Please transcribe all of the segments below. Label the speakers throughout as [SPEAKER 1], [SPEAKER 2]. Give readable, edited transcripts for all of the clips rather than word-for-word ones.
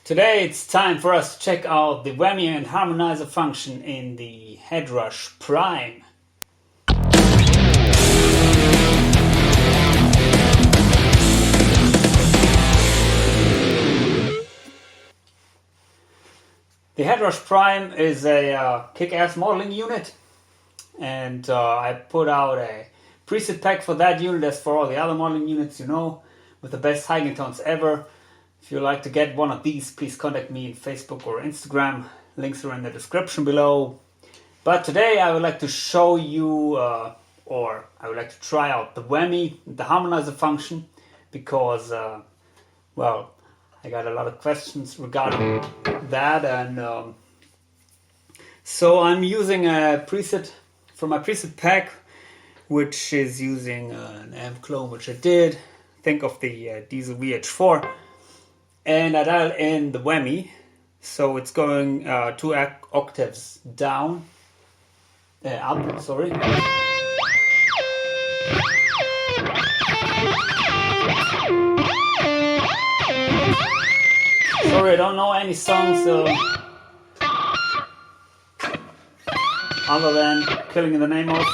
[SPEAKER 1] Today it's time for us to check out the Whammy and Harmonizer function in the Headrush Prime. The Headrush Prime is a kick-ass modeling unit, and I put out a preset pack for that unit as for all the other modeling units, you know, with the best high-gain tones ever. If you'd like to get one of these, please contact me on Facebook or Instagram. Links are in the description below. But today I would like to show you, or I would like to try out the Whammy, the harmonizer function, because, well, I got a lot of questions regarding that, and so I'm using a preset from my preset pack, which is using an amp clone, which I did. Think of the Diesel VH4. And I dial in the Whammy, so it's going 2 octaves down, up, sorry. Sorry, I don't know any songs other than Killing in the Name of.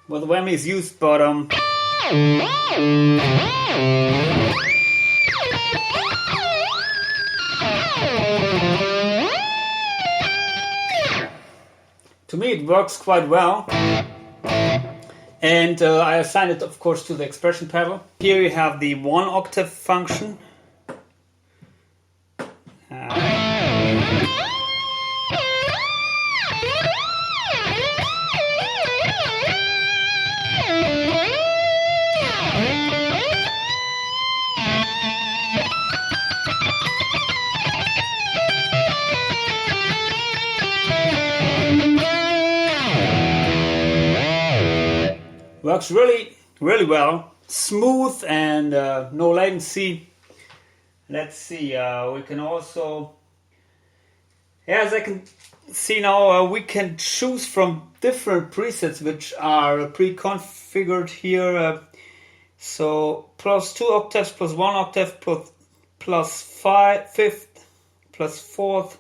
[SPEAKER 1] Well, the Whammy is used, but to me it works quite well, and I assigned it, of course, to the expression pedal. Here you have the 1 octave function. Works really well, smooth and no latency. Let's see, we can also, as I can see now, we can choose from different presets which are pre-configured here. So plus 2 octaves, plus 1 octave, plus fifth, plus fourth,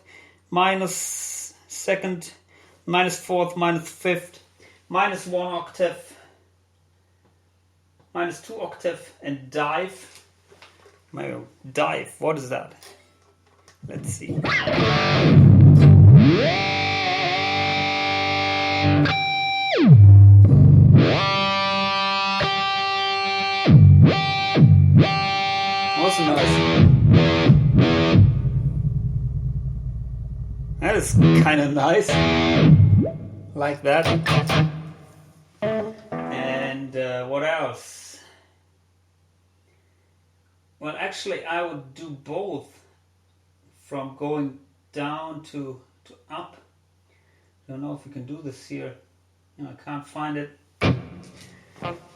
[SPEAKER 1] minus second, minus fourth, minus fifth, minus 1 octave, minus 2 octave, and dive. Dive, what is that? Let's see. Also nice. That is kind of nice. Like that. And what else? Well, actually, I would do both, from going down to up. I don't know if we can do this here. No, I can't find it.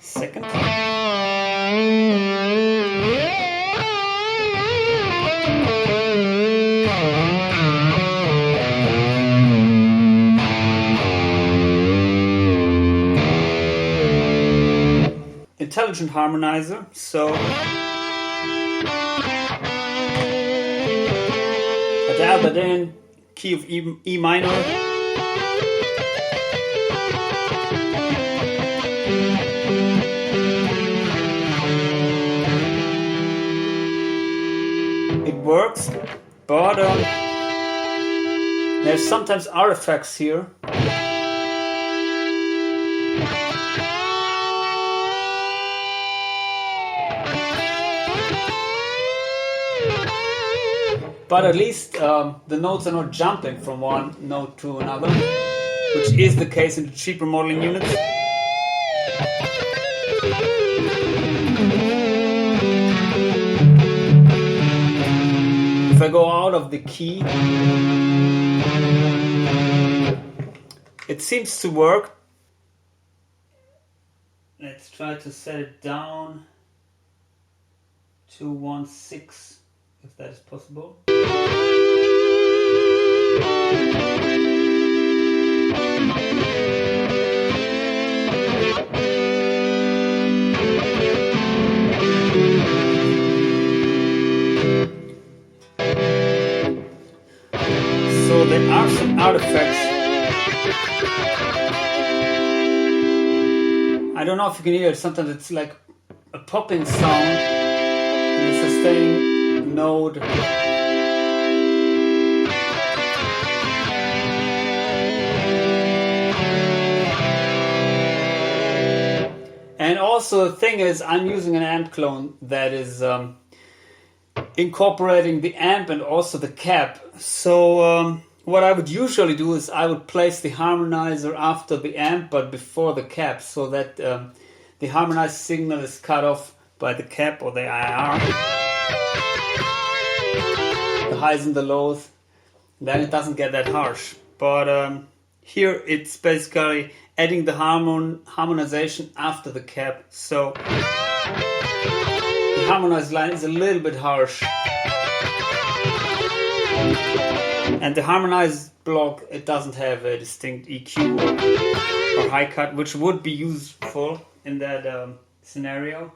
[SPEAKER 1] Second. Intelligent harmonizer, so I dialed it in, key of E minor. It works, but there's sometimes artifacts here. But at least the notes are not jumping from one note to another, which is the case in the cheaper modeling units. If I go out of the key, it seems to work. Let's try to set it down to 1/6. If that is possible. there are some artifacts. I don't know if you can hear it. Sometimes it's like a popping sound in the sustain node. And also the thing is, I'm using an amp clone that is incorporating the amp and also the cap. So what I would usually do is I would place the harmonizer after the amp but before the cap, so that the harmonized signal is cut off by the cap or the IR, the highs and the lows. Then it doesn't get that harsh. But here it's basically adding the harmonization after the cap, so the harmonized line is a little bit harsh. And the harmonized block, it doesn't have a distinct EQ or high cut, which would be useful in that scenario.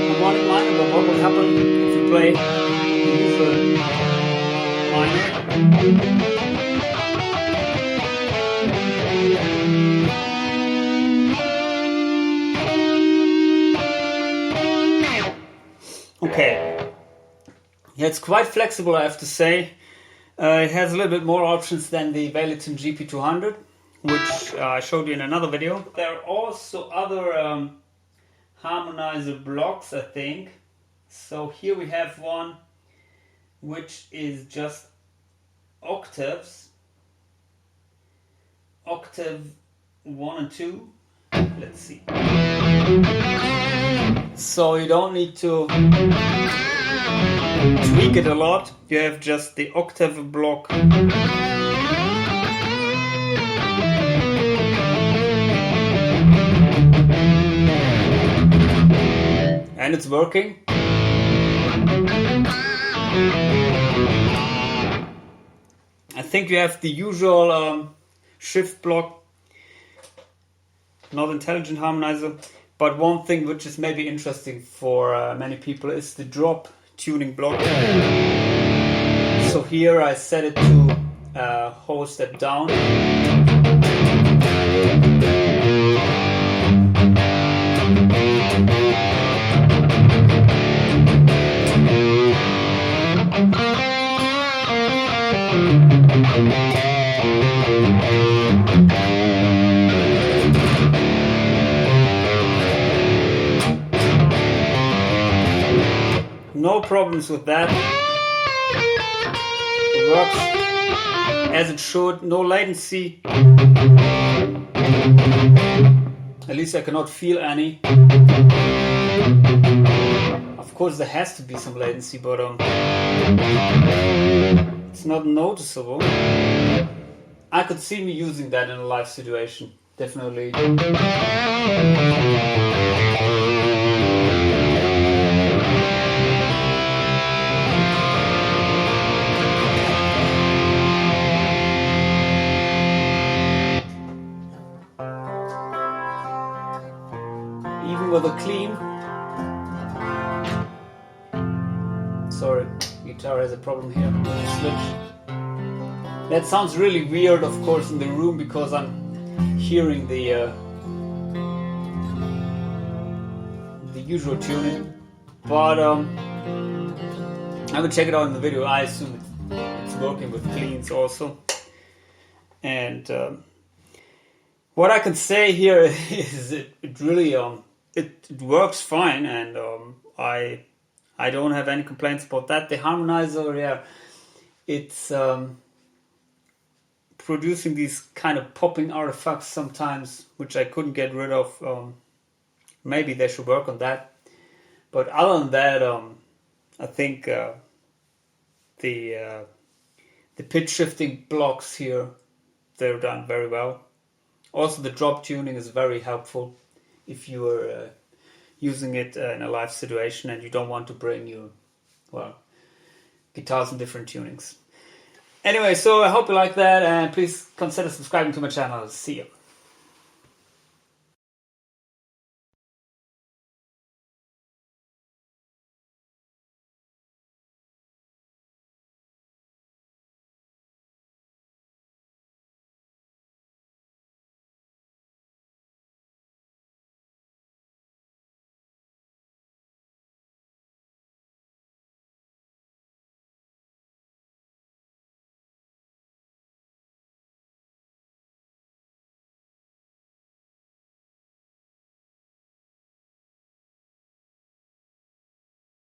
[SPEAKER 1] Harmonic minor, but what will happen if you play the usual minor? Okay, yeah, it's quite flexible, I have to say. It has a little bit more options than the Valeton GP-200, which I showed you in another video. There are also other harmonizer blocks, I think. So here we have one which is just octaves, octave 1 and 2. Let's see. So you don't need to tweak it a lot. You have just the octave block. And it's working. I think you have the usual shift block, not intelligent harmonizer, but one thing which is maybe interesting for many people is the drop tuning block. So here I set it to whole step down. No problems with that. It works as it should. No latency. At least I cannot feel any. Of course there has to be some latency, but it's not noticeable. I could see me using that in a live situation, definitely. Even with a clean. Sorry, guitar has a problem here with the switch. That sounds really weird, of course, in the room because I'm hearing the usual tuning. But I will check it out in the video. I assume it's working with cleans also. And what I can say here is it really it works fine, and I don't have any complaints about that. The harmonizer, yeah, it's producing these kind of popping artifacts sometimes, which I couldn't get rid of. Maybe they should work on that. But other than that, I think the pitch shifting blocks here, they're done very well. Also, the drop tuning is very helpful if you are using it in a live situation and you don't want to bring your guitars in different tunings. Anyway, so I hope you like that, and please consider subscribing to my channel. See you.